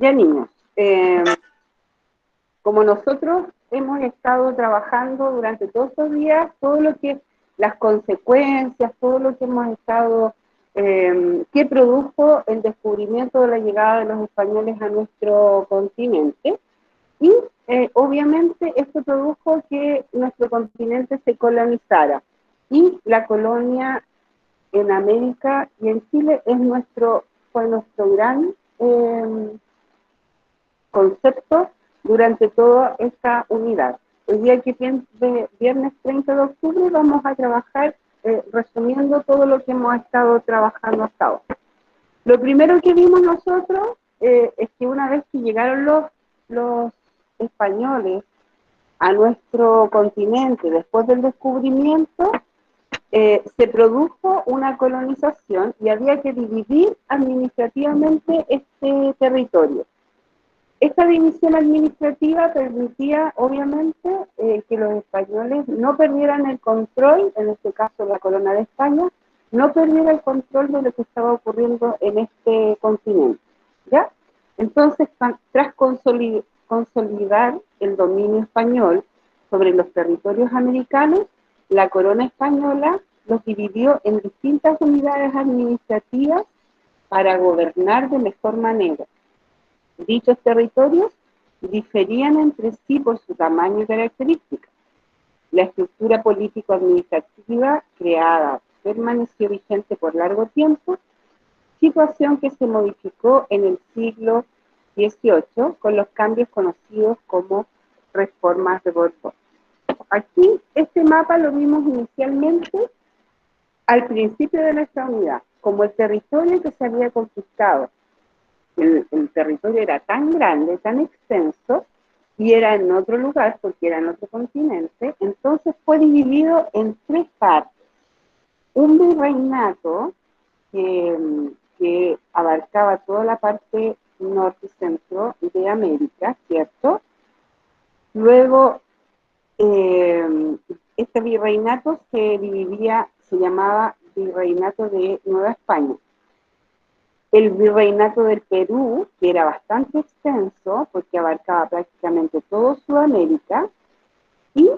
Ya niños, como nosotros hemos estado trabajando durante todos estos días, todo lo que, las consecuencias, todo lo que hemos estado, que produjo el descubrimiento de la llegada de los españoles a nuestro continente, y obviamente esto produjo que nuestro continente se colonizara, y la colonia en América y en Chile fue nuestro gran concepto durante toda esta unidad. El día que viernes 30 de octubre vamos a trabajar resumiendo todo lo que hemos estado trabajando hasta ahora. Lo primero que vimos nosotros es que una vez que llegaron los españoles a nuestro continente después del descubrimiento, se produjo una colonización y había que dividir administrativamente este territorio. Esta división administrativa permitía, obviamente, que los españoles no perdieran el control, en este caso la corona de España, no perdiera el control de lo que estaba ocurriendo en este continente, ¿ya? Entonces, tras consolidar el dominio español sobre los territorios americanos, la corona española los dividió en distintas unidades administrativas para gobernar de mejor manera. Dichos territorios diferían entre sí por su tamaño y características. La estructura político-administrativa creada permaneció vigente por largo tiempo, situación que se modificó en el siglo XVIII con los cambios conocidos como reformas de Borbón. Aquí, este mapa lo vimos inicialmente al principio de nuestra unidad, como el territorio que se había conquistado. El territorio era tan grande, tan extenso, y era en otro lugar, porque era en otro continente, entonces fue dividido en tres partes. Un virreinato que abarcaba toda la parte norte y centro de América, ¿cierto? Luego, este virreinato se llamaba Virreinato de Nueva España. El virreinato del Perú, que era bastante extenso, porque abarcaba prácticamente todo Sudamérica, y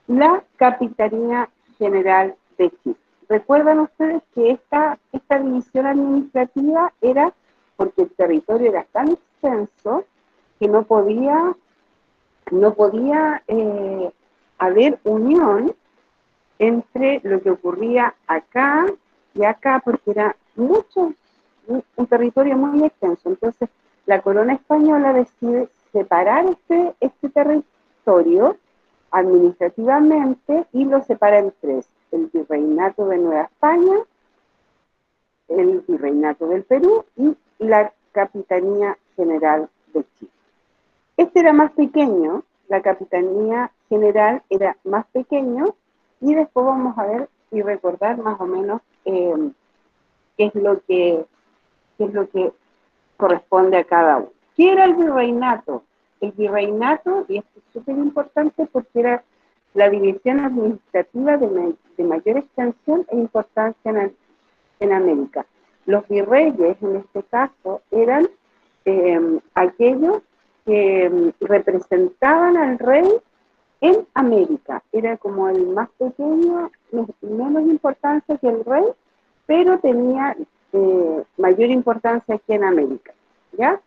la Capitanía General de Chile. Recuerdan ustedes que esta división administrativa era porque el territorio era tan extenso que no podía haber unión entre lo que ocurría acá y acá, porque era un territorio muy extenso. Entonces, la corona española decide separar este territorio administrativamente y lo separa en tres: el virreinato de Nueva España, el virreinato del Perú y la Capitanía General de Chile. Este era más pequeño, la Capitanía General era más pequeño, y después vamos a ver y recordar más o menos qué es lo que corresponde a cada uno. ¿Qué era el virreinato? El virreinato, y esto es súper importante porque era la división administrativa de mayor extensión e importancia en América. Los virreyes, en este caso, eran aquellos que representaban al rey en América. Era como el más pequeño, menos importancia que el rey, pero tenía mayor importancia aquí en América, ¿ya?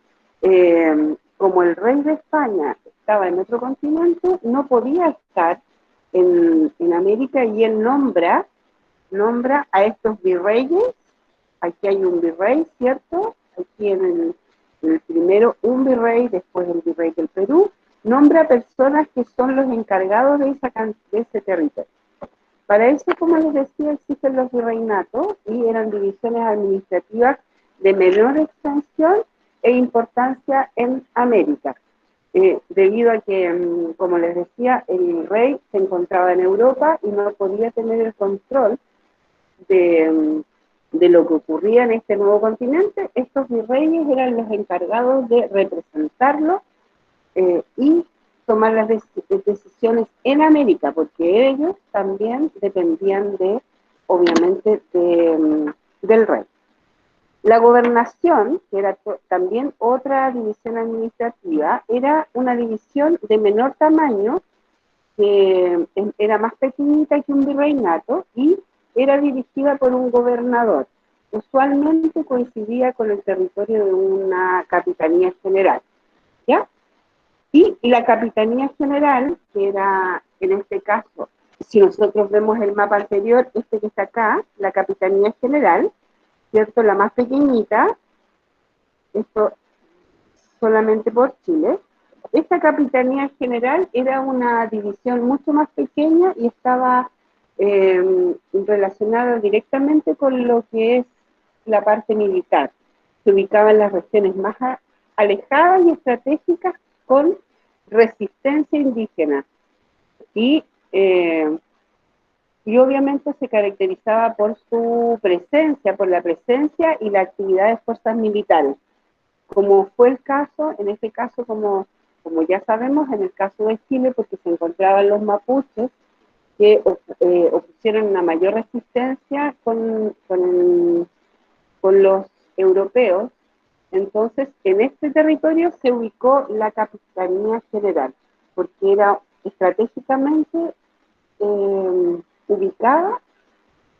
Como el rey de España estaba en otro continente, no podía estar en América, y él nombra a estos virreyes. Aquí hay un virrey, ¿cierto? Aquí en el primero un virrey, después el virrey del Perú, nombra personas que son los encargados de ese territorio. Para eso, como les decía, existen los virreinatos, y eran divisiones administrativas de menor extensión e importancia en América, debido a que, como les decía, el rey se encontraba en Europa y no podía tener el control de lo que ocurría en este nuevo continente. Estos virreyes eran los encargados de representarlo y tomar las decisiones en América, porque ellos también dependían obviamente, del rey. La gobernación, que era también otra división administrativa, era una división de menor tamaño, que era más pequeñita que un virreinato y era dirigida por un gobernador. Usualmente coincidía con el territorio de una capitanía general, ¿ya? Y la capitanía general, que era en este caso, si nosotros vemos el mapa anterior, este que está acá, la capitanía general, ¿cierto? La más pequeñita, esto solamente por Chile. Esta capitanía general era una división mucho más pequeña y estaba relacionada directamente con lo que es la parte militar. Se ubicaba en las regiones más alejadas y estratégicas con resistencia indígena. Y, eh, y obviamente se caracterizaba por su presencia, por la presencia y la actividad de fuerzas militares, como fue el caso, en este caso, como ya sabemos, en el caso de Chile, porque se encontraban los mapuches que opusieron una mayor resistencia con los europeos. Entonces, en este territorio se ubicó la Capitanía General, porque era estratégicamente ubicada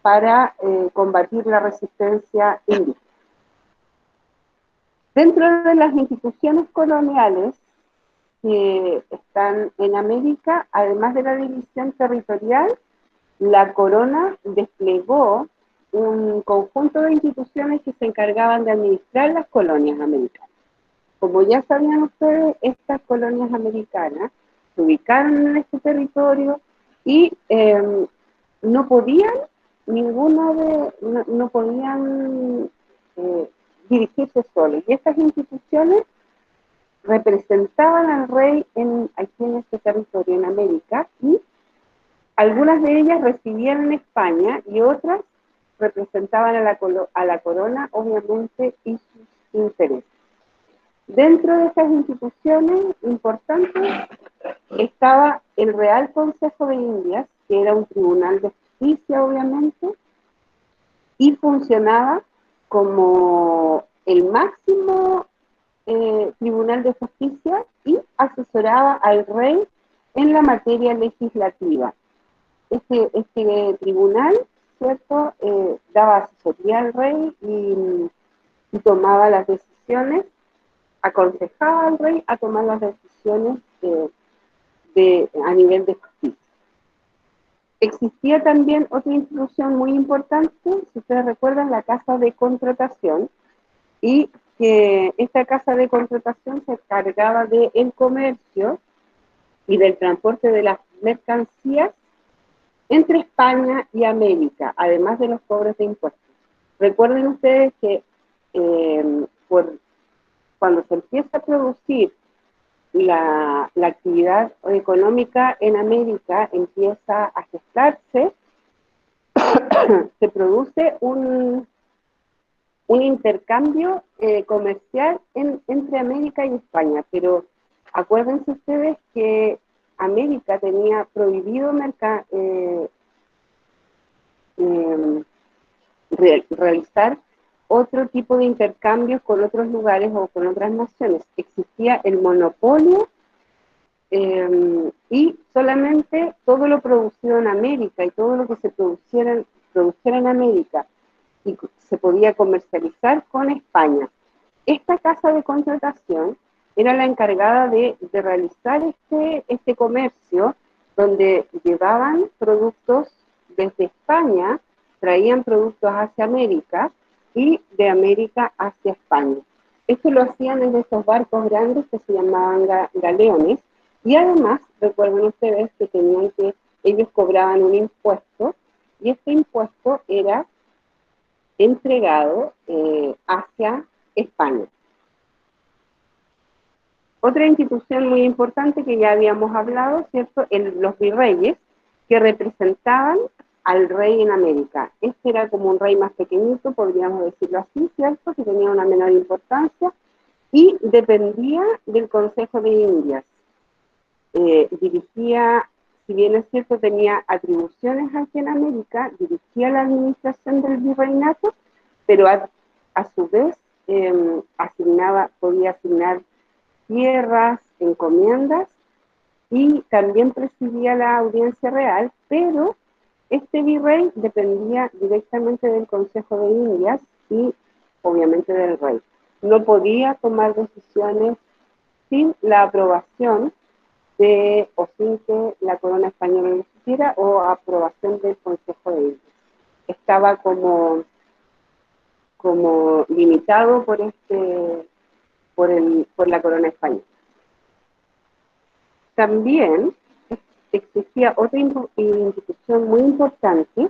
para combatir la resistencia indígena. Dentro de las instituciones coloniales que están en América, además de la división territorial, la corona desplegó un conjunto de instituciones que se encargaban de administrar las colonias americanas. Como ya sabían ustedes, estas colonias americanas se ubicaron en este territorio y no podían, no podían dirigirse solos. Y estas instituciones representaban al rey aquí en este territorio, en América, y algunas de ellas residían en España y otras representaban a la corona, obviamente, y sus intereses. Dentro de estas instituciones importantes estaba el Real Consejo de Indias, que era un tribunal de justicia, obviamente, y funcionaba como el máximo tribunal de justicia y asesoraba al rey en la materia legislativa. Este tribunal, ¿cierto?, daba asesoría al rey y tomaba las decisiones, aconsejaba al rey a tomar las decisiones a nivel de justicia. Existía también otra institución muy importante, si ustedes recuerdan, la Casa de Contratación, y que esta Casa de Contratación se encargaba del comercio y del transporte de las mercancías entre España y América, además de los cobros de impuestos. Recuerden ustedes que cuando se empieza a producir la actividad económica en América, empieza a gestarse, se produce un intercambio comercial entre América y España, pero acuérdense ustedes que América tenía prohibido realizar otro tipo de intercambios con otros lugares o con otras naciones. Existía el monopolio y solamente todo lo producido en América y todo lo que se produciera en América y se podía comercializar con España. Esta casa de contratación era la encargada de realizar este comercio, donde llevaban productos desde España, traían productos hacia América y de América hacia España. Esto lo hacían desde estos barcos grandes que se llamaban galeones, y además, recuerden ustedes que ellos cobraban un impuesto, y este impuesto era entregado hacia España. Otra institución muy importante que ya habíamos hablado, ¿cierto? Los virreyes, que representaban al rey en América. Este era como un rey más pequeñito, podríamos decirlo así, ¿cierto? Que tenía una menor importancia y dependía del Consejo de Indias. Dirigía, si bien es cierto, tenía atribuciones aquí en América, dirigía la administración del virreinato, pero a su vez podía asignar tierras, encomiendas, y también presidía la audiencia real, pero este virrey dependía directamente del Consejo de Indias y obviamente del rey. No podía tomar decisiones sin la aprobación o sin que la corona española lo supiera, o aprobación del Consejo de Indias. Estaba como limitado por la corona española. También existía otra institución muy importante,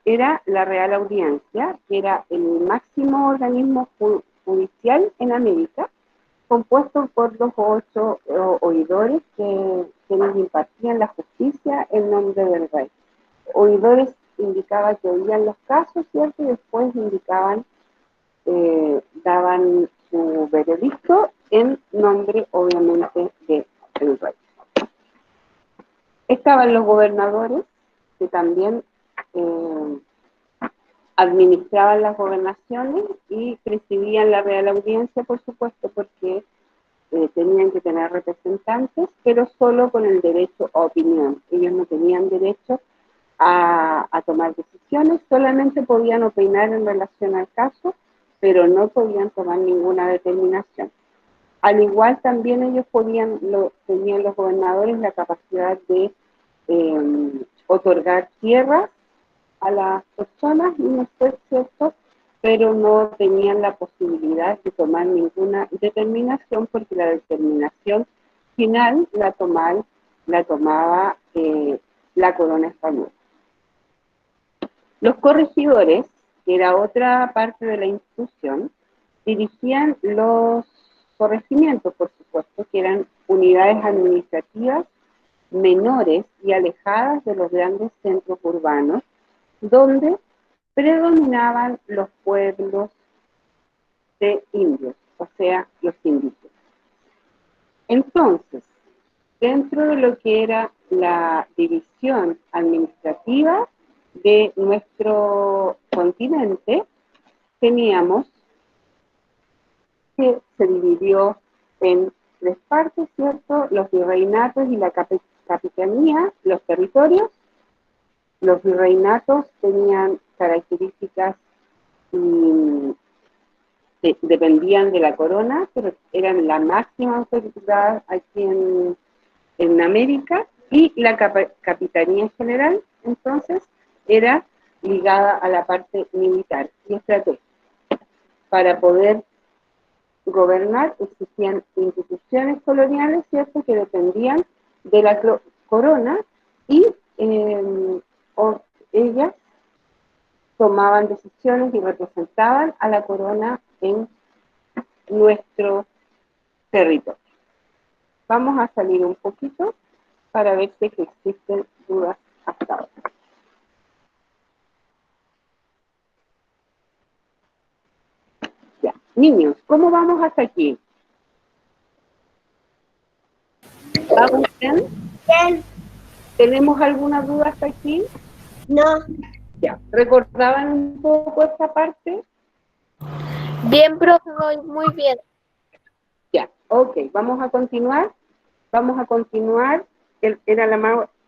era la Real Audiencia, que era el máximo organismo judicial en América, compuesto por los 8 oidores que nos impartían la justicia en nombre del rey. Oidores indicaba que oían los casos, ¿cierto? Y después daban su veredicto en nombre, obviamente, del rey. Estaban los gobernadores, que también administraban las gobernaciones y presidían la Real Audiencia, por supuesto, porque tenían que tener representantes, pero solo con el derecho a opinión. Ellos no tenían derecho a tomar decisiones, solamente podían opinar en relación al caso, pero no podían tomar ninguna determinación. Al igual también ellos tenían los gobernadores la capacidad de otorgar tierras a las personas, y no fue cierto, pero no tenían la posibilidad de tomar ninguna determinación, porque la determinación final la tomaba la corona española. Los corregidores, que era otra parte de la institución, dirigían los corregimientos, por supuesto, que eran unidades administrativas menores y alejadas de los grandes centros urbanos, donde predominaban los pueblos de indios, o sea, los indígenas. Entonces, dentro de lo que era la división administrativa de nuestro continente, teníamos que se dividió en 3 partes, ¿cierto? Los virreinatos y la capitanía, los territorios. Los virreinatos tenían características y dependían de la corona, pero eran la máxima autoridad aquí en América, y la capitanía general, entonces, era ligada a la parte militar y estratégica. Para poder gobernar existían instituciones coloniales, ¿cierto?, que dependían de la corona, y ellas tomaban decisiones y representaban a la corona en nuestro territorio. Vamos a salir un poquito para ver si existen dudas hasta ahora. Ya, niños, ¿cómo vamos hasta aquí? ¿Vamos bien? Bien. ¿Tenemos alguna duda hasta aquí? No. Ya, ¿recordaban un poco esta parte? Bien, profe, muy bien. Ya, ok, vamos a continuar. Vamos a continuar.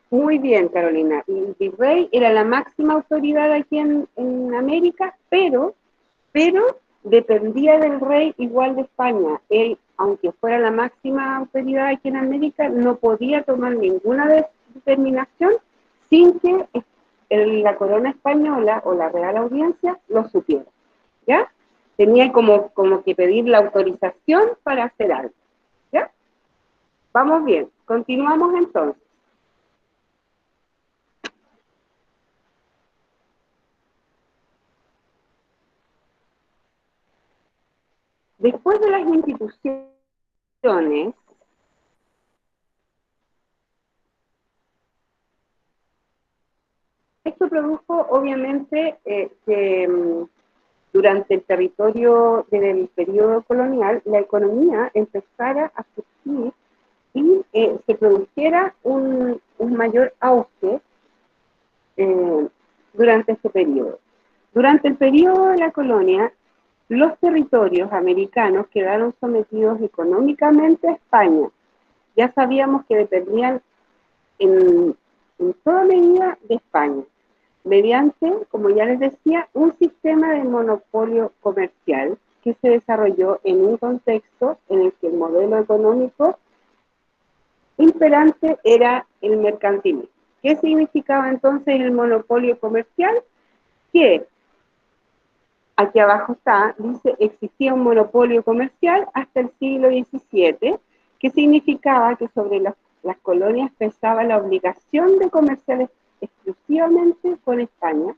Muy bien, Carolina. El virrey era la máxima autoridad aquí en América, pero dependía del rey igual de España. Él, aunque fuera la máxima autoridad aquí en América, no podía tomar ninguna determinación sin que la corona española o la Real Audiencia lo supiera, ¿ya? Tenía como que pedir la autorización para hacer algo, ¿ya? Vamos bien, continuamos entonces. Después de las instituciones, esto produjo obviamente que durante el del periodo colonial, la economía empezara a surgir y se produjera un mayor auge durante este periodo. Durante el periodo de la colonia, los territorios americanos quedaron sometidos económicamente a España. Ya sabíamos que dependían en toda medida de España, mediante, como ya les decía, un sistema de monopolio comercial que se desarrolló en un contexto en el que el modelo económico imperante era el mercantilismo. ¿Qué significaba entonces el monopolio comercial? Que aquí abajo está, dice, existía un monopolio comercial hasta el siglo XVII, que significaba que sobre las colonias pesaba la obligación de comerciar exclusivamente con España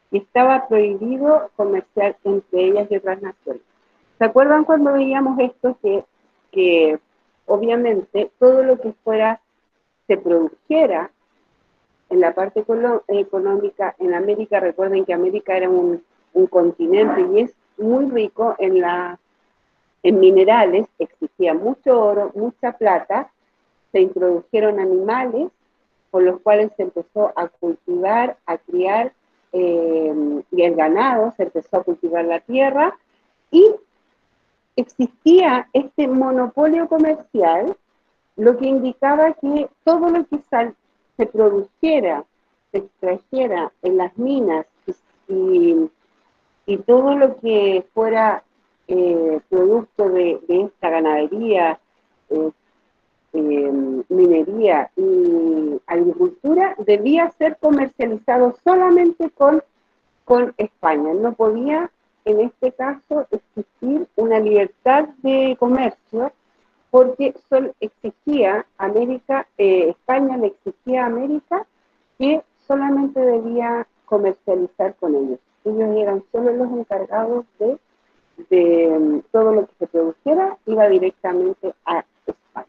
y estaba prohibido comerciar entre ellas y otras naciones. ¿Se acuerdan cuando veíamos esto? Que obviamente todo lo que se produjera en la parte económica en América, recuerden que América era un continente y es muy rico en minerales, existía mucho oro, mucha plata, se introdujeron animales con los cuales se empezó a cultivar, a criar, y el ganado, se empezó a cultivar la tierra, y existía este monopolio comercial, lo que indicaba que todo lo que se produjera, se extrajera en las minas y, y todo lo que fuera producto de esta ganadería, eh, minería y agricultura, debía ser comercializado solamente con España. No podía, en este caso, existir una libertad de comercio porque exigía España le exigía a América que solamente debía comercializar con ellos. Ellos eran solo los encargados de todo lo que se produjera, iba directamente a España.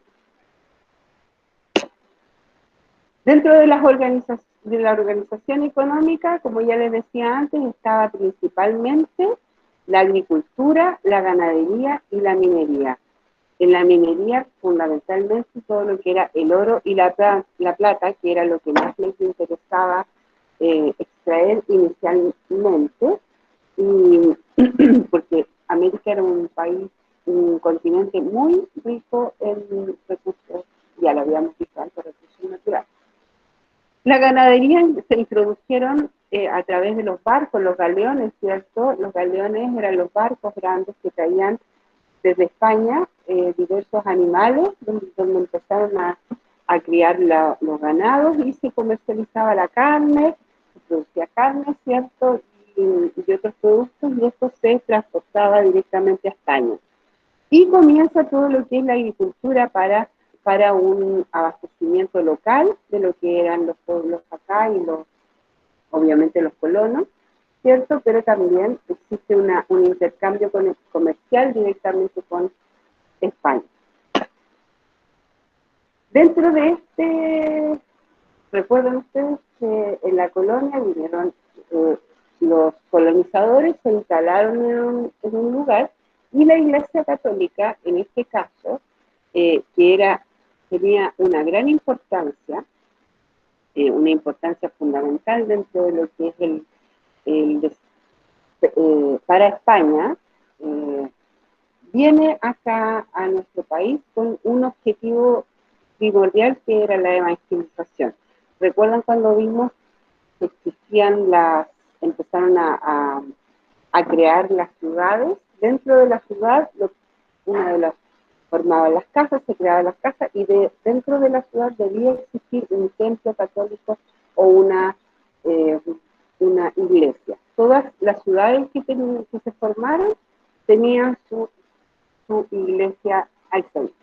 Dentro de de la organización económica, como ya les decía antes, estaba principalmente la agricultura, la ganadería y la minería. En la minería, fundamentalmente, todo lo que era el oro y la plata, que era lo que más les interesaba extraer inicialmente, y porque América era un continente muy rico en recursos, ya lo habíamos visto antes, recursos naturales. La ganadería se introdujeron a través de los barcos, los galeones, ¿cierto? Los galeones eran los barcos grandes que traían desde España diversos animales, donde empezaron a criar los ganados y se comercializaba la carne, se producía carne, ¿cierto? Y otros productos, y esto se transportaba directamente a España. Y comienza todo lo que es la agricultura para un abastecimiento local de lo que eran los pueblos acá y obviamente los colonos, ¿cierto? Pero también existe un intercambio comercial directamente con España. Dentro de recuerden ustedes que en la colonia vinieron los colonizadores, se instalaron en un lugar, y la Iglesia Católica, en este caso, tenía una gran importancia, una importancia fundamental dentro de lo que es para España, viene acá a nuestro país con un objetivo primordial que era la evangelización. ¿Recuerdan cuando vimos que empezaron a crear las ciudades? Dentro de la ciudad, una de las formaban las casas, se creaban las casas, y dentro de la ciudad debía existir un templo católico o una iglesia. Todas las ciudades que se formaron tenían su iglesia al centro.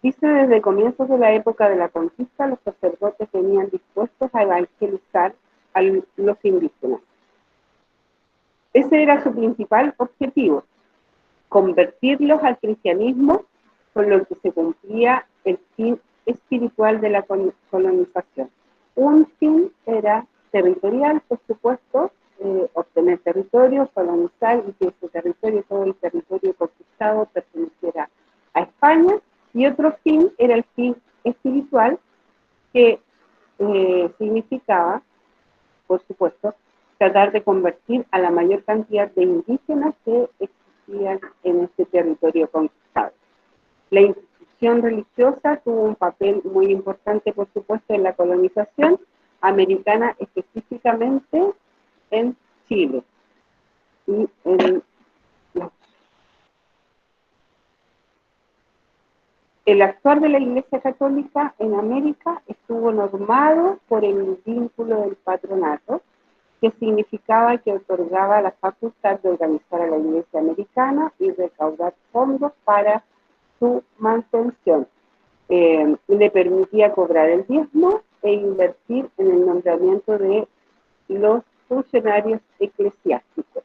Dice, desde comienzos de la época de la conquista, los sacerdotes venían dispuestos a evangelizar a los indígenas. Ese era su principal objetivo, convertirlos al cristianismo, con lo que se cumplía el fin espiritual de la colonización. Un fin era territorial, por supuesto, obtener territorio, colonizar y que ese territorio, todo el territorio conquistado, perteneciera a España, y otro fin era el fin espiritual, que significaba, por supuesto, tratar de convertir a la mayor cantidad de indígenas que existían en este territorio conquistado. La institución religiosa tuvo un papel muy importante, por supuesto, en la colonización americana, específicamente en Chile y en el actuar de la Iglesia Católica en América estuvo normado por el vínculo del patronato, que significaba que otorgaba la facultad de organizar a la Iglesia americana y recaudar fondos para su mantención. Le permitía cobrar el diezmo e invertir en el nombramiento de los funcionarios eclesiásticos.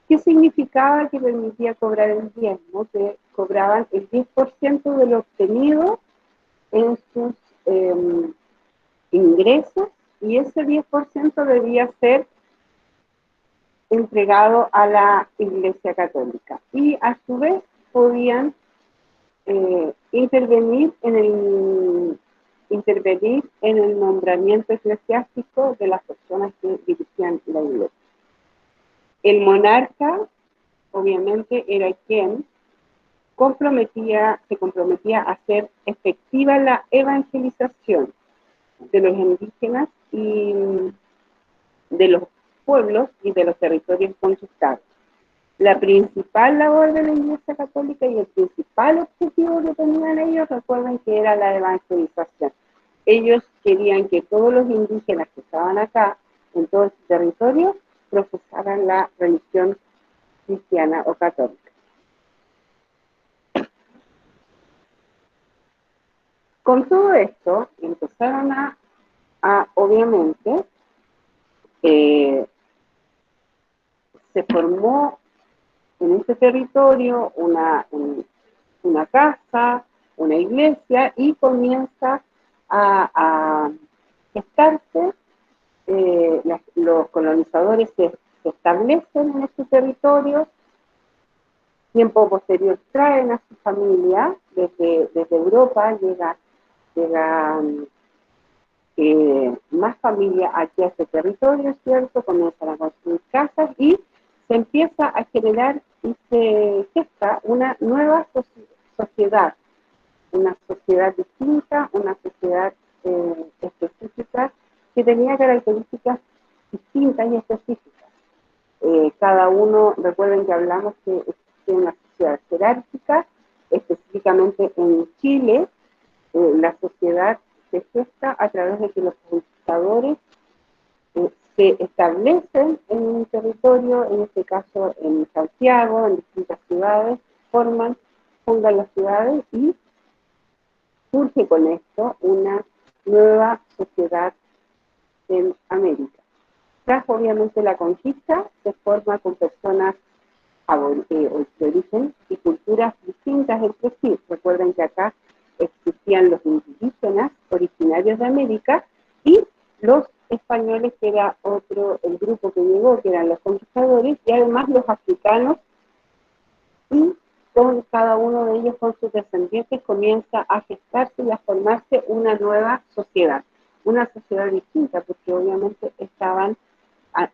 ¿Qué significaba que permitía cobrar el diezmo? Que cobraban el 10% de lo obtenido en sus ingresos, y ese 10% debía ser entregado a la Iglesia Católica. Y a su vez podían intervenir en el nombramiento eclesiástico de las personas que dirigían la Iglesia. El monarca, obviamente, era quien se comprometía a hacer efectiva la evangelización de los indígenas y de los pueblos y de los territorios conquistados. La principal labor de la Iglesia Católica y el principal objetivo que tenían ellos, recuerden que era la evangelización. Ellos querían que todos los indígenas que estaban acá, en todo este territorio, profesaran la religión cristiana o católica. Con todo esto, empezaron obviamente, se formó en este territorio una casa, una iglesia, y comienza a gestarse, los colonizadores se establecen en este territorio. Tiempo posterior traen a su familia desde Europa, llega más familia aquí a este territorio, ¿cierto? Comienzan a construir casas y se empieza a generar y se gesta una nueva sociedad, una sociedad distinta, una sociedad específica que tenía características distintas y específicas. Cada uno, recuerden que hablamos que existe una sociedad jerárquica, específicamente en Chile, la sociedad se gesta a través de que los conquistadores se establecen en un territorio, en este caso en Santiago, en distintas ciudades, fundan las ciudades y surge con esto una nueva sociedad en América. Tras obviamente la conquista, se forma con personas de origen y culturas distintas entre sí. Recuerden que acá existían los indígenas originarios de América y los españoles, que era el grupo que llegó, que eran los conquistadores, y además los africanos, y con cada uno de ellos, con sus descendientes, comienza a gestarse y a formarse una nueva sociedad distinta, porque obviamente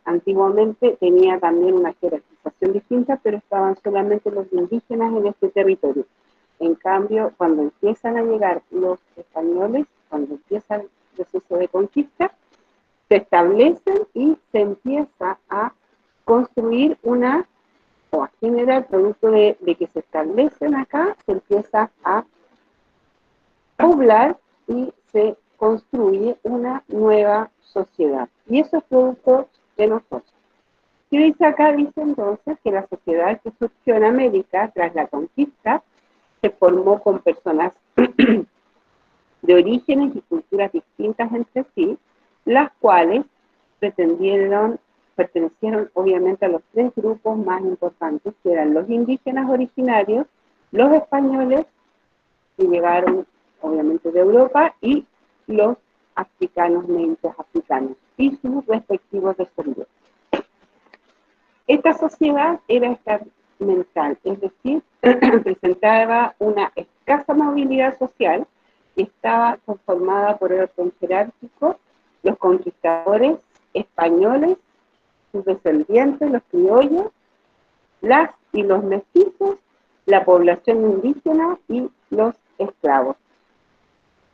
antiguamente tenía también una jerarquización distinta, pero estaban solamente los indígenas en este territorio. En cambio, cuando empiezan a llegar los españoles, cuando empieza el proceso de conquista, se establecen y se empieza a construir o a generar, producto de que se establecen acá, se empieza a poblar y se construye una nueva sociedad. Y eso es producto de nosotros. ¿Qué dice acá? Dice entonces que la sociedad que surgió en América tras la conquista se formó con personas de orígenes y culturas distintas entre sí, las cuales pertenecieron obviamente a los tres grupos más importantes, que eran los indígenas originarios, los españoles, que llegaron obviamente de Europa, y los africanos, mentes africanos, y sus respectivos descendientes. Esta sociedad era estamental, es decir, presentaba una escasa movilidad social y estaba conformada por el orden jerárquico, los conquistadores españoles sus descendientes, los criollos, las y los mestizos, la población indígena y los esclavos.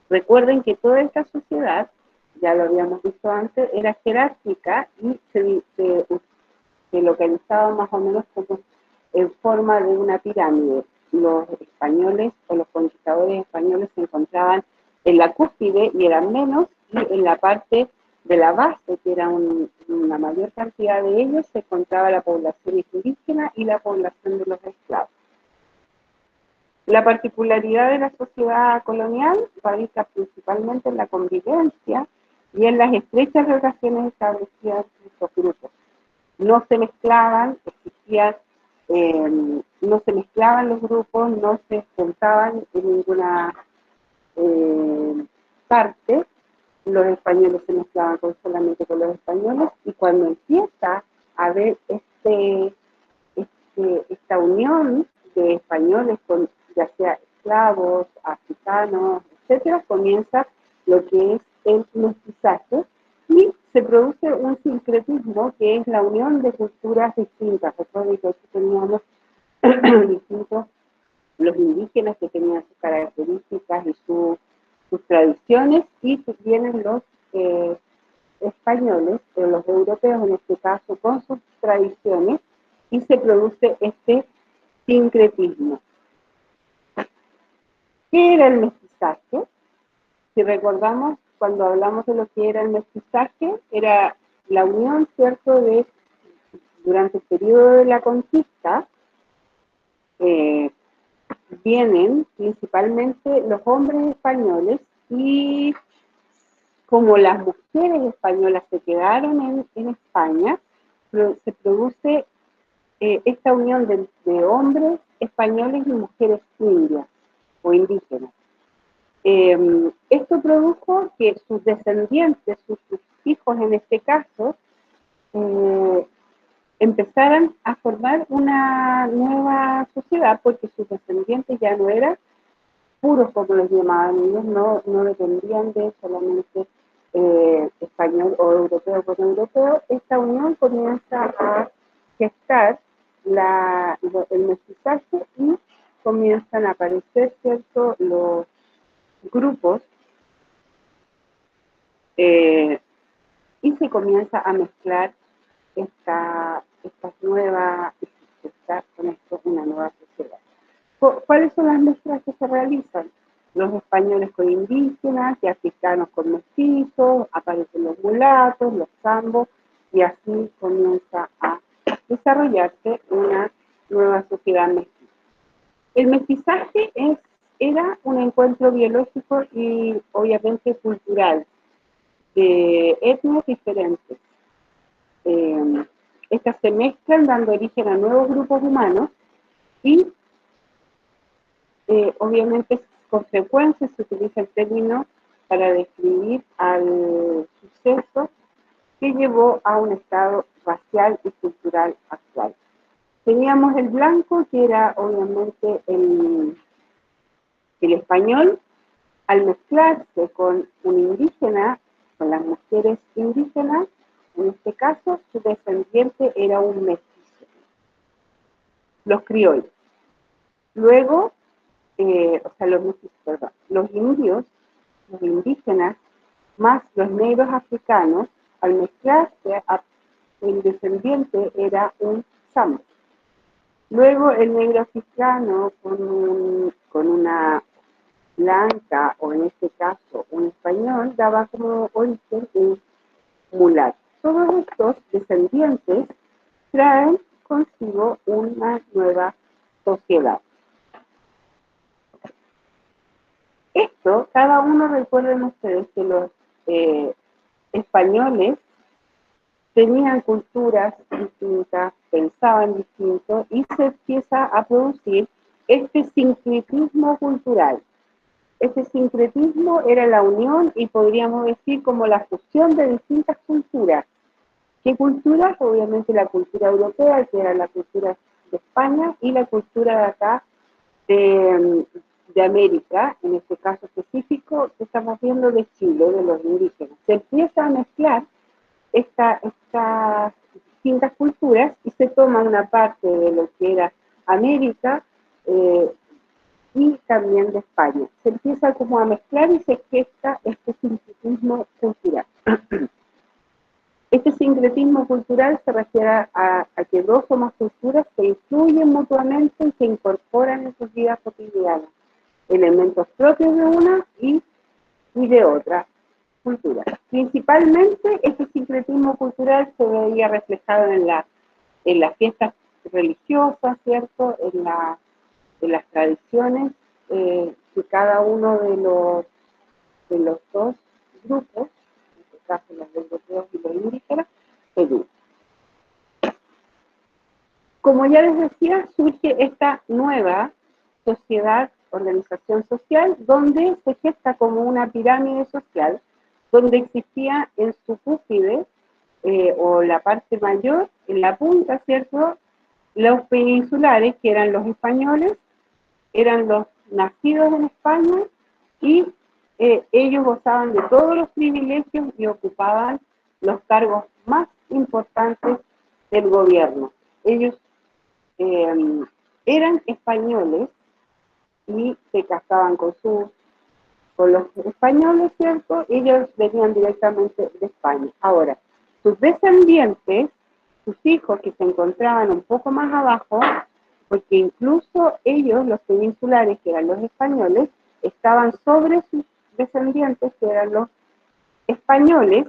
Recuerden que toda esta sociedad, ya lo habíamos visto antes, era jerárquica y se localizaba más o menos como en forma de una pirámide. Los españoles o los conquistadores españoles se encontraban en la cúspide y eran menos, y en la parte de la base, que era una mayor cantidad de ellos, se encontraba la población indígena y la población de los esclavos. La particularidad de la sociedad colonial radica principalmente en la convivencia y en las estrechas relaciones establecidas entre estos grupos. No se mezclaban, no se mezclaban los grupos, no se juntaban en ninguna parte. Los españoles se mezclaban solamente con los españoles, y cuando empieza a haber esta unión de españoles con ya sea esclavos, africanos, etcétera, comienza lo que es el mestizaje y se produce un sincretismo que es la unión de culturas distintas. Recuerden que aquí teníamos distintos, los indígenas que tenían sus características y sus tradiciones, y vienen los españoles, o los europeos en este caso, con sus tradiciones, y se produce este sincretismo. ¿Qué era el mestizaje? Si recordamos, cuando hablamos de lo que era el mestizaje, era la unión, ¿cierto?, de, durante el periodo de la conquista, vienen principalmente los hombres españoles, y como las mujeres españolas se quedaron en España, se produce esta unión de hombres españoles y mujeres indias o indígenas. Esto produjo que sus descendientes, sus hijos en este caso, empezaran a formar una nueva sociedad, porque sus descendientes ya no eran puros, como los llamaban ellos, no dependían de solamente español o europeo con europeo. Esta unión comienza a gestar el mestizaje, y comienzan a aparecer, ¿cierto?, los grupos, y se comienza a mezclar estas nuevas, con esto una nueva sociedad. ¿Cuáles son las mezclas que se realizan? Los españoles con indígenas y africanos con mestizos, aparecen los mulatos, los zambos, y así comienza a desarrollarse una nueva sociedad mestiza. El mestizaje era un encuentro biológico y obviamente cultural de etnias diferentes. Estas se mezclan dando origen a nuevos grupos humanos, y obviamente con frecuencia se utiliza el término para describir al suceso que llevó a un estado racial y cultural actual. Teníamos el blanco, que era obviamente el español. Al mezclarse con un indígena, con las mujeres indígenas, en este caso su descendiente era un mestizo, los criollos. Luego, los indios, los indígenas, más los negros africanos, al mezclarse, el descendiente era un zambo. Luego el negro africano con una blanca, o en este caso un español, daba como origen un mulato. Todos estos descendientes traen consigo una nueva sociedad. Esto, cada uno, recuerden ustedes que los españoles tenían culturas distintas, pensaban distinto, y se empieza a producir este sincretismo cultural. Este sincretismo era la unión, y podríamos decir como la fusión de distintas culturas. ¿Qué culturas? Obviamente la cultura europea, que era la cultura de España, y la cultura de acá, de América, en este caso específico, que estamos viendo de Chile, de los indígenas. Se empieza a mezclar estas distintas culturas y se toma una parte de lo que era América y también de España. Se empieza como a mezclar y se gesta este sincretismo cultural. Este sincretismo cultural se refiere a que dos o más culturas se influyen mutuamente y se incorporan en sus vidas cotidianas, elementos propios de una y de otra cultura. Principalmente este sincretismo cultural se veía reflejado en las fiestas religiosas, ¿cierto? En las tradiciones que cada uno de los dos grupos, en este caso los europeos y los indígenas, tenían. Como ya les decía, surge esta nueva sociedad, organización social, donde se gesta como una pirámide social, donde existía en su cúspide, o la parte mayor, en la punta, ¿cierto?, los peninsulares, que eran los españoles, eran los nacidos en España, y ellos gozaban de todos los privilegios y ocupaban los cargos más importantes del gobierno. Ellos eran españoles y se casaban con los españoles, ¿cierto? Ellos venían directamente de España. Ahora, sus descendientes, sus hijos que se encontraban un poco más abajo, porque incluso ellos, los peninsulares, que eran los españoles, estaban sobre sus descendientes, que eran los españoles,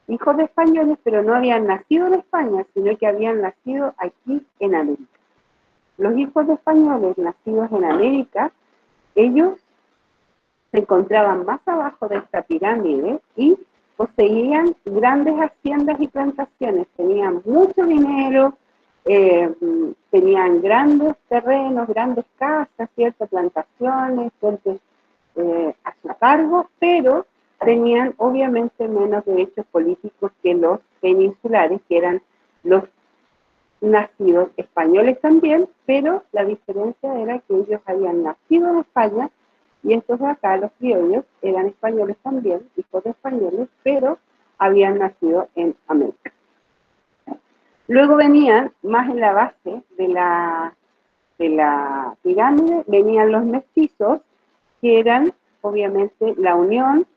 hijos de españoles, pero no habían nacido en España, sino que habían nacido aquí en América. Los hijos de españoles nacidos en América, ellos se encontraban más abajo de esta pirámide y poseían grandes haciendas y plantaciones, tenían mucho dinero, tenían grandes terrenos, grandes casas, ciertas plantaciones, fuentes a su cargo, pero tenían obviamente menos derechos políticos que los peninsulares, que eran los nacidos españoles también, pero la diferencia era que ellos habían nacido en España y estos de acá, los criollos, eran españoles también, hijos de españoles, pero habían nacido en América. Luego venían, más en la base de la pirámide, venían los mestizos, que eran obviamente la unión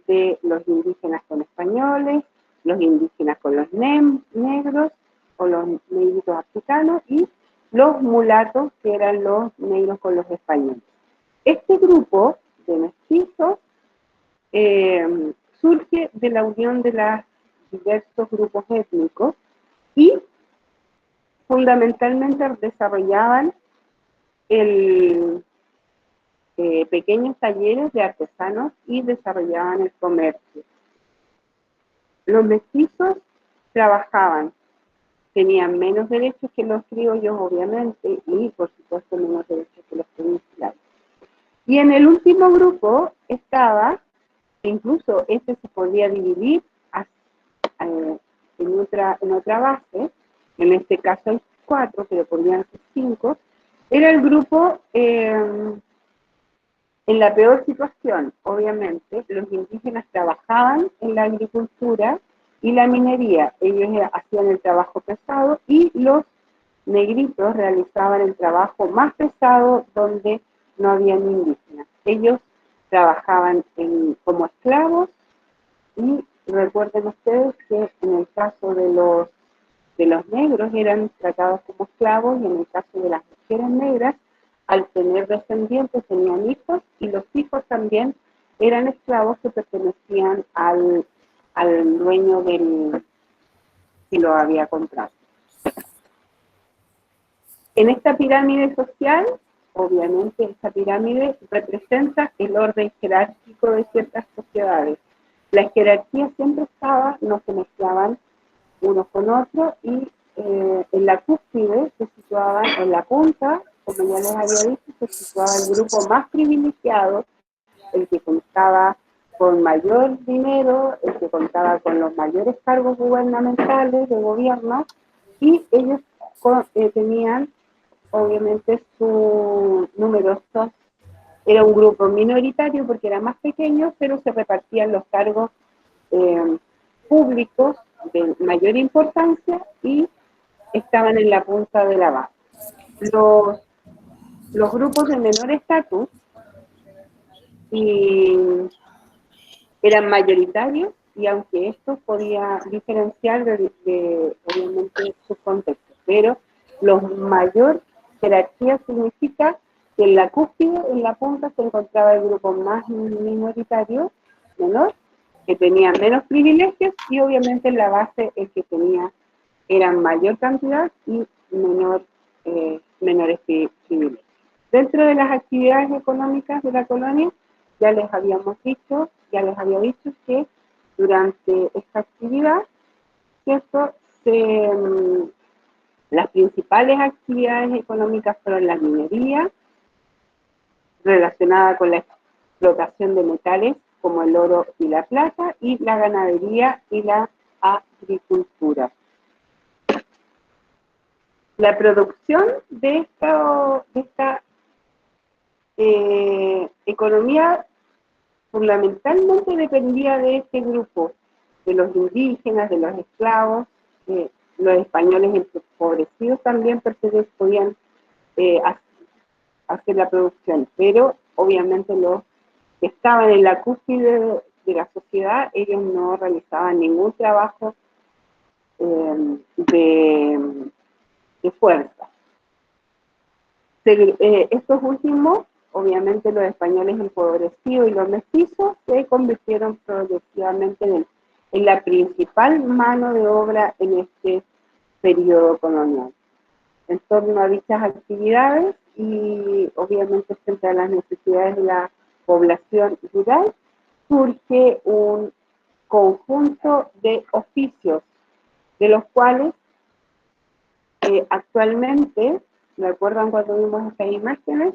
de los indígenas con españoles, los indígenas con los negros, o los negritos africanos, y los mulatos, que eran los negros con los españoles. Este grupo de mestizos surge de la unión de los diversos grupos étnicos y fundamentalmente desarrollaban pequeños talleres de artesanos y desarrollaban el comercio. Los mestizos trabajaban, tenían menos derechos que los criollos, obviamente, y por supuesto menos derechos que los peninsulares. Y en el último grupo estaba, incluso este se podía dividir en otra base, en este caso hay 4, pero podrían ser 5, era el grupo en la peor situación. Obviamente, los indígenas trabajaban en la agricultura y la minería. Ellos hacían el trabajo pesado y los negritos realizaban el trabajo más pesado donde no habían indígenas. Ellos trabajaban como esclavos y recuerden ustedes que en el caso de los negros eran tratados como esclavos y en el caso de las mujeres negras, al tener descendientes tenían hijos y los hijos también eran esclavos que pertenecían al dueño que lo había comprado. En esta pirámide social, obviamente esta pirámide representa el orden jerárquico de ciertas sociedades. La jerarquía siempre estaba, no se mezclaban unos con otros y en la cúspide se situaban en la punta, como ya les había dicho, se situaba el grupo más privilegiado, el que contaba con mayor dinero, el que contaba con los mayores cargos gubernamentales de gobierno, y ellos tenían obviamente su numerosos, era un grupo minoritario porque era más pequeño, pero se repartían los cargos públicos de mayor importancia y estaban en la punta de la base. Los grupos de menor estatus eran mayoritarios, y aunque esto podía diferenciar obviamente sus contextos, pero los mayor jerarquía significa que en la cúspide, en la punta, se encontraba el grupo más minoritario, menor, que tenía menos privilegios, y obviamente en la base el que tenía era mayor cantidad y menores privilegios. Dentro de las actividades económicas de la colonia, ya les había dicho que durante esta actividad, ¿cierto? Las principales actividades económicas fueron la minería, relacionada con la explotación de metales como el oro y la plata, y la ganadería y la agricultura. La producción de esta economía fundamentalmente dependía de este grupo, de los indígenas, de los esclavos, los españoles empobrecidos también podían hacer la producción, pero obviamente los que estaban en la cúspide de la sociedad, ellos no realizaban ningún trabajo de fuerza. Estos últimos, obviamente los españoles empobrecidos y los mestizos, se convirtieron progresivamente en la principal mano de obra en este periodo colonial. En torno a dichas actividades y obviamente frente a las necesidades de la población rural, surge un conjunto de oficios, de los cuales actualmente, ¿me acuerdan cuando vimos estas imágenes?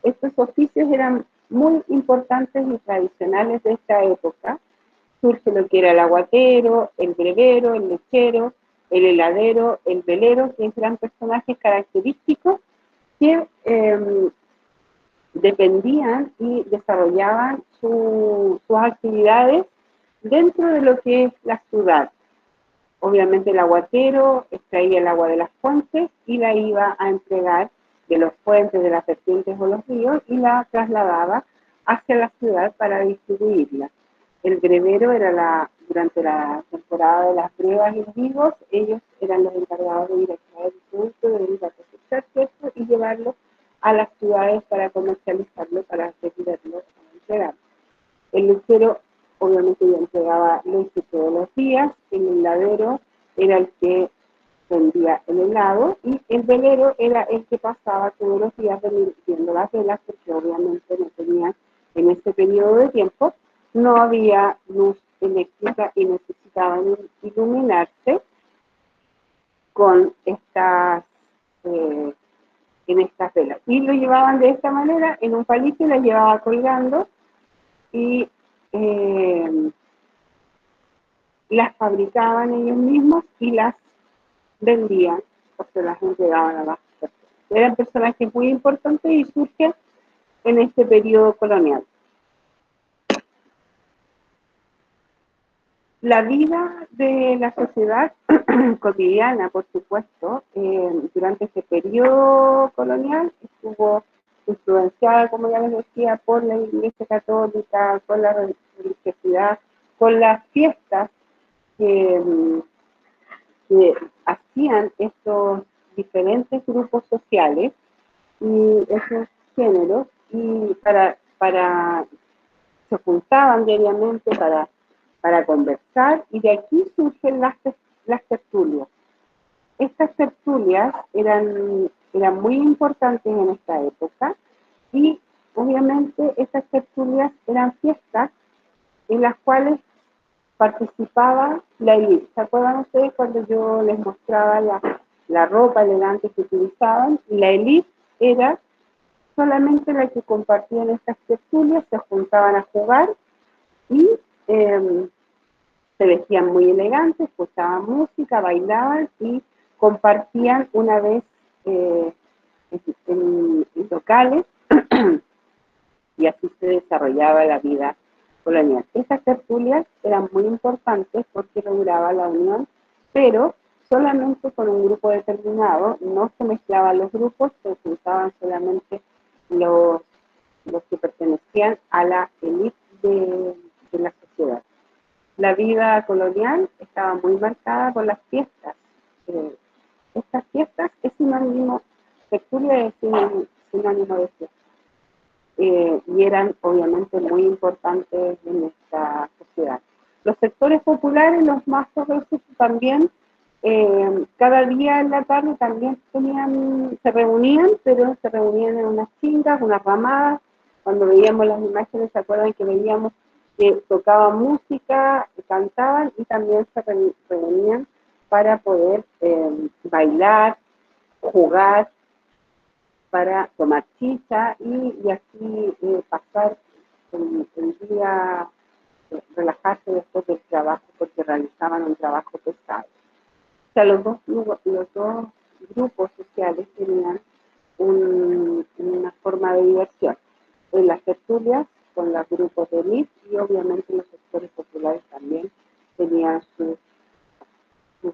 Estos oficios eran muy importantes y tradicionales de esta época. Surge lo que era el aguatero, el brevero, el lechero, el heladero, el velero, que eran personajes característicos que dependían y desarrollaban sus actividades dentro de lo que es la ciudad. Obviamente el aguatero extraía el agua de las fuentes y la iba a entregar de los puentes, de las vertientes o los ríos, y la trasladaba hacia la ciudad para distribuirla. El brevero era durante la temporada de las brevas y vigos, ellos eran los encargados de ir a extraer el producto, de ir a cosechar esto y llevarlo a las ciudades para comercializarlo, para retirarlo o entregarlo. El lechero obviamente ya entregaba leche todos los días, el heladero era el que vendía el helado, y el velero era el que pasaba todos los días vendiendo las velas, porque obviamente no tenía, en ese periodo de tiempo, no había luz eléctrica y necesitaban iluminarse con estas velas. Y lo llevaban de esta manera, en un palito, y las llevaba colgando, y las fabricaban ellos mismos y las vendían, o se las entregaban a las personas. Eran personajes muy importantes y surgen en este periodo colonial. La vida de la sociedad cotidiana, por supuesto, durante este periodo colonial estuvo influenciada, como ya les decía, por la Iglesia Católica, por la religiosidad, con las fiestas que hacían estos diferentes grupos sociales y esos géneros, y se juntaban diariamente para conversar, y de aquí surgen las tertulias. Estas tertulias eran muy importantes en esta época, y obviamente estas tertulias eran fiestas en las cuales participaba la élite. ¿Se acuerdan ustedes cuando yo les mostraba la ropa elegante que utilizaban? La élite era solamente la que compartía en estas tertulias, se juntaban a jugar y se vestían muy elegantes, escuchaban música, bailaban y compartían una vez en locales y así se desarrollaba la vida colonial. Estas tertulias eran muy importantes porque lograba la unión, pero solamente con un grupo determinado, no se mezclaban los grupos, se juntaban solamente los, los que pertenecían a la élite de la sociedad. La vida colonial estaba muy marcada por las fiestas. Estas fiestas es sinónimo, tertulia es sinónimo de fiesta. Y eran obviamente muy importantes en esta sociedad. Los sectores populares, los más famosos también, cada día en la tarde también se reunían, pero se reunían en unas chingas, unas ramadas. Cuando veíamos las imágenes, ¿se acuerdan que veíamos que tocaban música, cantaban y también se reunían para poder bailar, jugar, para tomar chicha y así pasar el día, relajarse después del trabajo porque realizaban un trabajo pesado. O sea, los dos grupos sociales tenían una forma de diversión. En las tertulias, con los grupos de élite y obviamente los sectores populares también tenían sus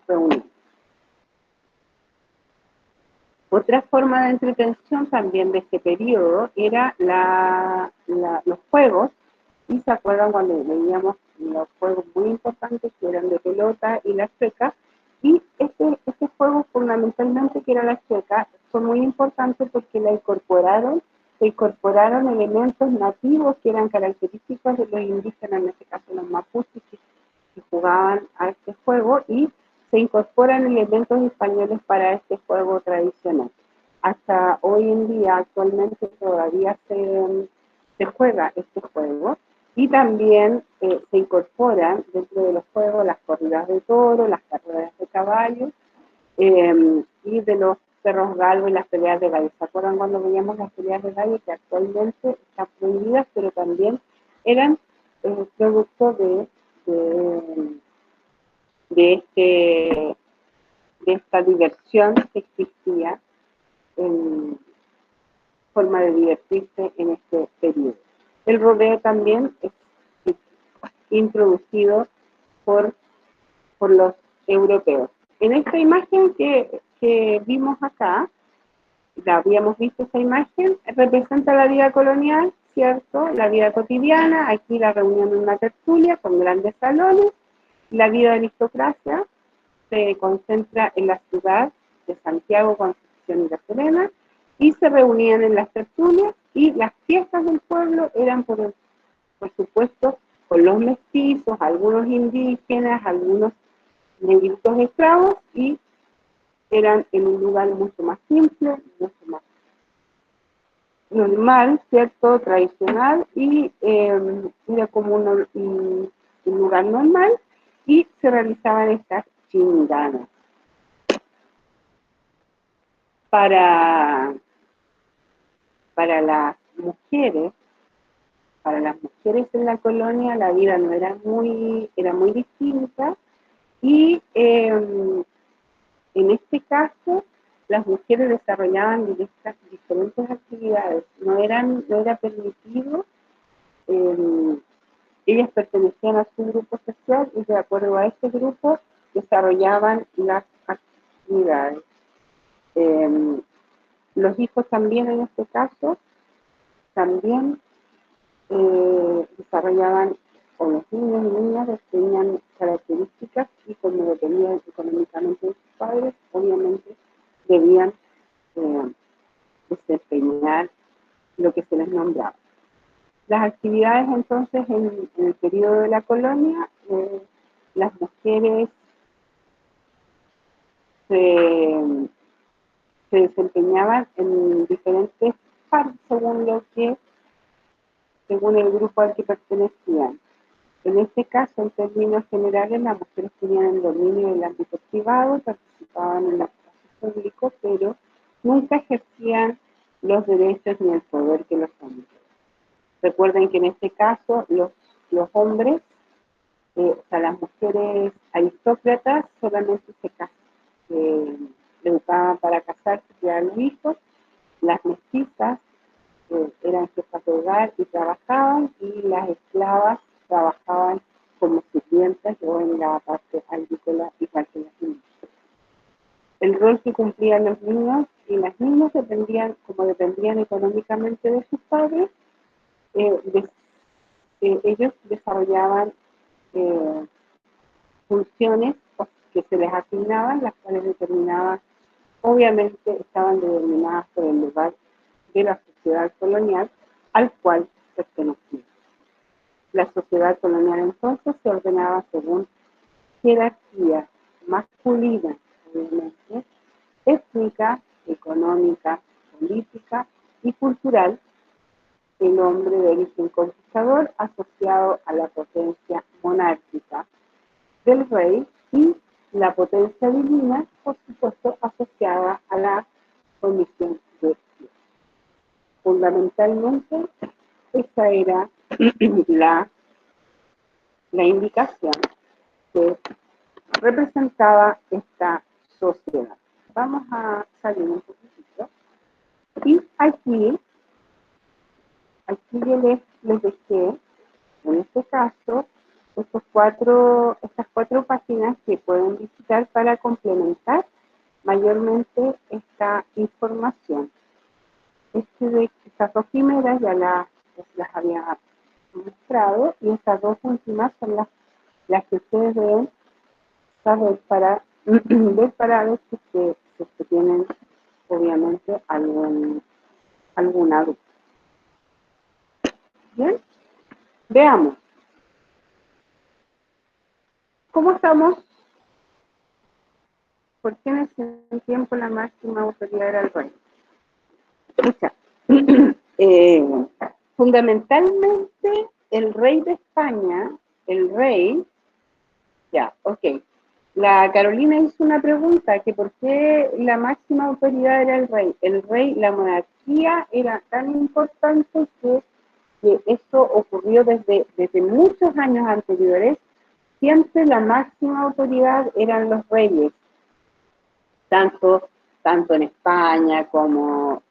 reuniones. Otra forma de entretención también de este periodo era los juegos, y se acuerdan cuando veíamos los juegos muy importantes que eran de pelota y la chueca, y este juego fundamentalmente que era la chueca fue muy importante porque se incorporaron elementos nativos que eran característicos de los indígenas, en este caso los mapuches, que jugaban a este juego, y se incorporan elementos españoles para este juego tradicional. Hasta hoy en día, actualmente, todavía se juega este juego, y también se incorporan dentro de los juegos las corridas de toro, las carreras de caballos, y de los perros galgos y las peleas de gallos. ¿Se acuerdan cuando veíamos las peleas de gallos que actualmente están prohibidas, pero también eran producto de esta diversión que existía en forma de divertirse en este periodo? El rodeo también es introducido por los europeos. En esta imagen que vimos acá, la habíamos visto esa imagen, representa la vida colonial, ¿cierto? La vida cotidiana, aquí la reunión en una tertulia con grandes salones. La vida de aristocracia se concentra en la ciudad de Santiago, Concepción y La Serena, y se reunían en las tertulias, y las fiestas del pueblo eran, por supuesto, con los mestizos, algunos indígenas, algunos negritos esclavos, y eran en un lugar mucho más simple, mucho más normal, ¿cierto? Tradicional, y era como un lugar normal, y se realizaban estas chinganas. Para las mujeres, en la colonia la vida no era era muy distinta, y en este caso las mujeres desarrollaban diferentes actividades, no era permitido, ellas pertenecían a su grupo social y de acuerdo a este grupo desarrollaban las actividades. Los hijos también en este caso también desarrollaban, o los niños y niñas tenían características, y como dependían económicamente de sus padres, obviamente debían desempeñar lo que se les nombraba. Las actividades entonces en el periodo de la colonia, las mujeres se desempeñaban en diferentes partes según el grupo al que pertenecían. En este caso, en términos generales, las mujeres tenían el dominio del ámbito privado, participaban en los espacios públicos, pero nunca ejercían los derechos ni el poder que los hombres. Recuerden que en este caso los hombres, o sea, las mujeres aristócratas solamente se educaban para casarse y criar hijos. Las mestizas eran jefas de hogar y trabajaban, y las esclavas trabajaban como sirvientas o en la parte agrícola igual que las indígenas. el rol que cumplían los niños y las niñas dependían, como dependían económicamente de sus padres, ellos desarrollaban eh, funciones que se les asignaban, las cuales determinaban, obviamente estaban determinadas por el lugar de la sociedad colonial al cual pertenecían. La sociedad colonial entonces se ordenaba según jerarquía masculina, obviamente, étnica, económica, política y cultural, el hombre de origen conquistador asociado a la potencia monárquica del rey y la potencia divina, por supuesto, asociada a la condición de Dios. Fundamentalmente, esa era la indicación que representaba esta sociedad. Vamos a salir un poquitito. Y aquí yo les dejé, en este caso, estas cuatro páginas que pueden visitar para complementar mayormente esta información. Estas dos primeras ya las había mostrado y estas dos últimas son las que ustedes deben saber para ver si tienen obviamente alguna duda. Bien, veamos. ¿Cómo estamos? ¿Por qué en ese tiempo la máxima autoridad era el rey? Escucha. Fundamentalmente el rey de España, ya, ok. La Carolina hizo una pregunta, que por qué la máxima autoridad era el rey. El rey, la monarquía era tan importante que eso ocurrió desde muchos años anteriores. Siempre la máxima autoridad eran los reyes, tanto en España como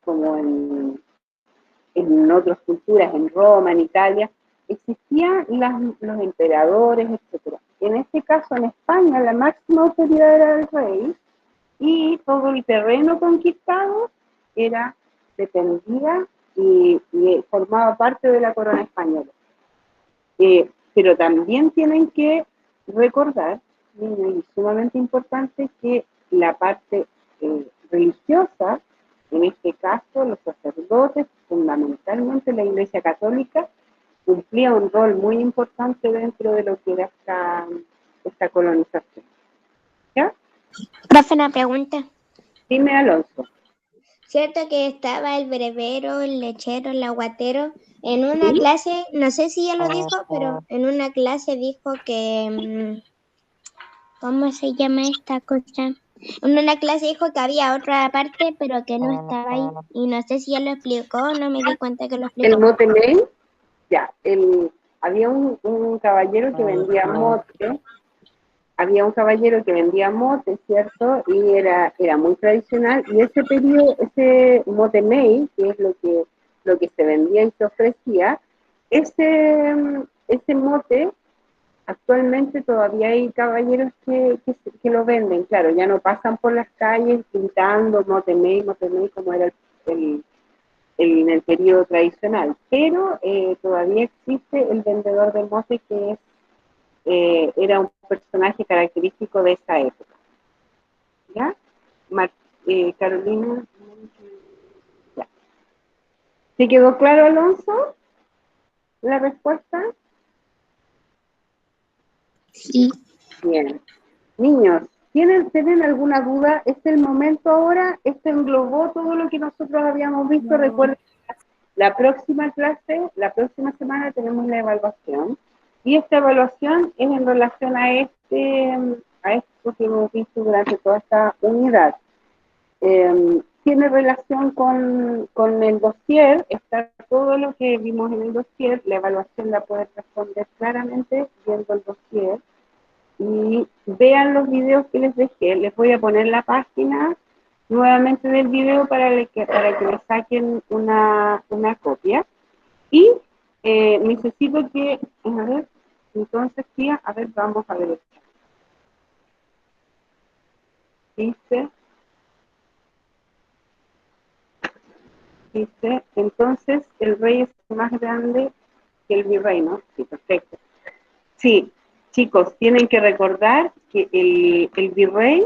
en otras culturas, en Roma, en Italia, existían los emperadores, etc. En este caso, en España, la máxima autoridad era el rey y todo el terreno conquistado dependía y formaba parte de la corona española. Pero también tienen que recordar, y es sumamente importante, que la parte religiosa, en este caso los sacerdotes, fundamentalmente la Iglesia Católica, cumplía un rol muy importante dentro de lo que era esta colonización. ¿Ya? Profe, una pregunta. Dime, Alonso. ¿Cierto que estaba el brevero, el lechero, el aguatero? En una ¿Sí? clase, no sé si ya lo dijo, pero en una clase dijo que... ¿Cómo se llama esta cosa? En una clase dijo que había otra parte, pero que no estaba ahí. Y no sé si ya lo explicó, no me di cuenta que lo explicó. El mote mail, ya, había un caballero que vendía mote. Había un caballero que vendía mote, ¿cierto? Y era muy tradicional. Y ese periodo, ese mote mei, que es lo que se vendía y se ofrecía, ese mote, actualmente todavía hay caballeros que lo venden. Claro, ya no pasan por las calles pintando mote mei, como era en el periodo tradicional. Pero todavía existe el vendedor de mote que era un personaje característico de esa época. ¿Ya? Carolina. Ya. ¿Te quedó claro, Alonso, la respuesta? Sí. Bien. Niños, ¿tienen alguna duda? ¿Es el momento ahora? ¿Esto englobó todo lo que nosotros habíamos visto? No. Recuerden, la próxima clase, la próxima semana tenemos la evaluación. Y esta evaluación es en relación a esto que hemos visto durante toda esta unidad. Tiene relación con el dossier, está todo lo que vimos en el dossier, la evaluación la puede responder claramente viendo el dossier. Y vean los videos que les dejé, les voy a poner la página nuevamente del video para que le saquen una copia. Y necesito que, a ver, entonces, tía, a ver, vamos a ver esto. Dice, Dice, entonces el rey es más grande que el virrey, ¿no? Sí, perfecto. Sí, chicos, tienen que recordar que el virrey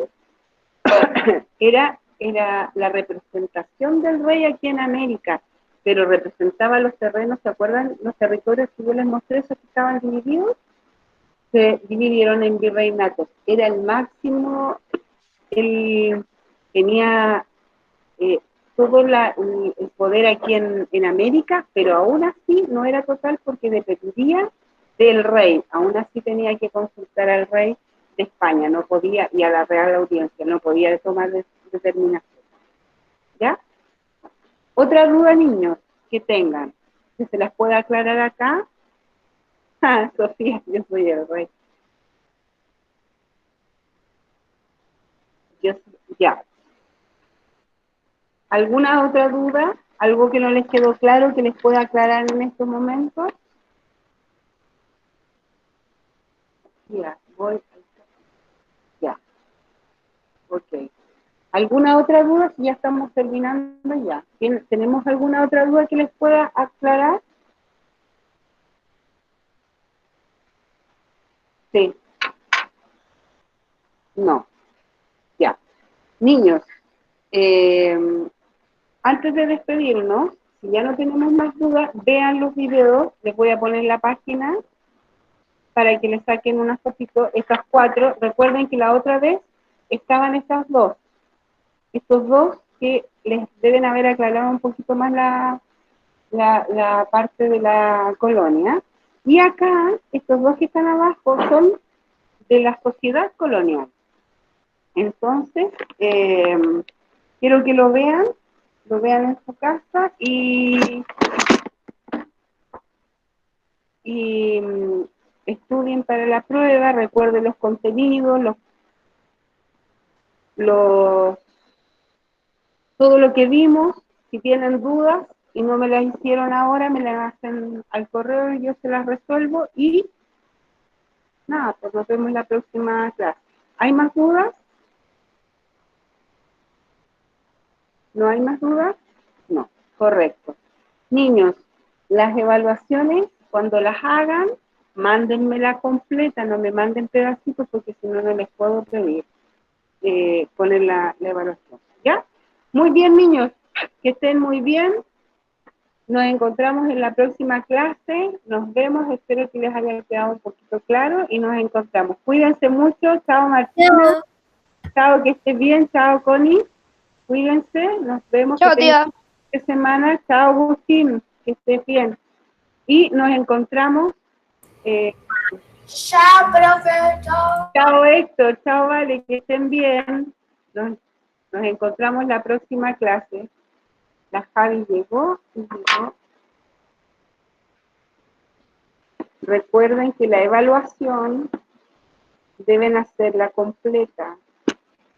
era la representación del rey aquí en América, pero representaba los terrenos, ¿se acuerdan? Los territorios que yo les mostré, esos que estaban divididos, se dividieron en virreinatos. Era el máximo, él tenía eh, todo el poder aquí en América, pero aún así no era total porque dependía del rey. Aún así tenía que consultar al rey de España, no podía, y a la Real Audiencia, no podía tomar determinación. ¿Ya? Otra duda, niños, que tengan, que se las pueda aclarar acá. Ah, Sofía, yo soy el rey. Ya. ¿Alguna otra duda? ¿Algo que no les quedó claro que les pueda aclarar en estos momentos? Ya, voy. Ya, ok. ¿Alguna otra duda? Si ya estamos terminando ya. ¿Tenemos alguna otra duda que les pueda aclarar? Sí. No. Ya. Niños, eh, antes de despedirnos, si ya no tenemos más dudas, vean los videos. Les voy a poner la página para que les saquen unas fotitos. Estas 4. Recuerden que la otra vez estaban estas dos. Estos dos que les deben haber aclarado un poquito más la parte de la colonia. Y acá, estos dos que están abajo son de la sociedad colonial. Entonces, quiero que lo vean en su casa y estudien para la prueba, recuerden los contenidos, los todo lo que vimos. Si tienen dudas y no me las hicieron ahora, me las hacen al correo y yo se las resuelvo. Y nada, pues nos vemos en la próxima clase. ¿Hay más dudas? ¿No hay más dudas? No, correcto. Niños, las evaluaciones, cuando las hagan, mándenmela completa, no me manden pedacitos porque si no, no les puedo pedir poner la evaluación. ¿Ya? Muy bien, niños, que estén muy bien. Nos encontramos en la próxima clase. Nos vemos. Espero que les haya quedado un poquito claro y nos encontramos. Cuídense mucho. Chao, Martina. Chao, que estés bien. Chao, Connie. Cuídense. Nos vemos. Chao, Que tengan tía. una semana. Chao, Agustín. Que estés bien. Y nos encontramos. Chao, profe. Chao. Chao, Héctor. Chao, Vale. Que estén bien. Nos encontramos la próxima clase. La Javi llegó y llegó. Recuerden que la evaluación deben hacerla completa.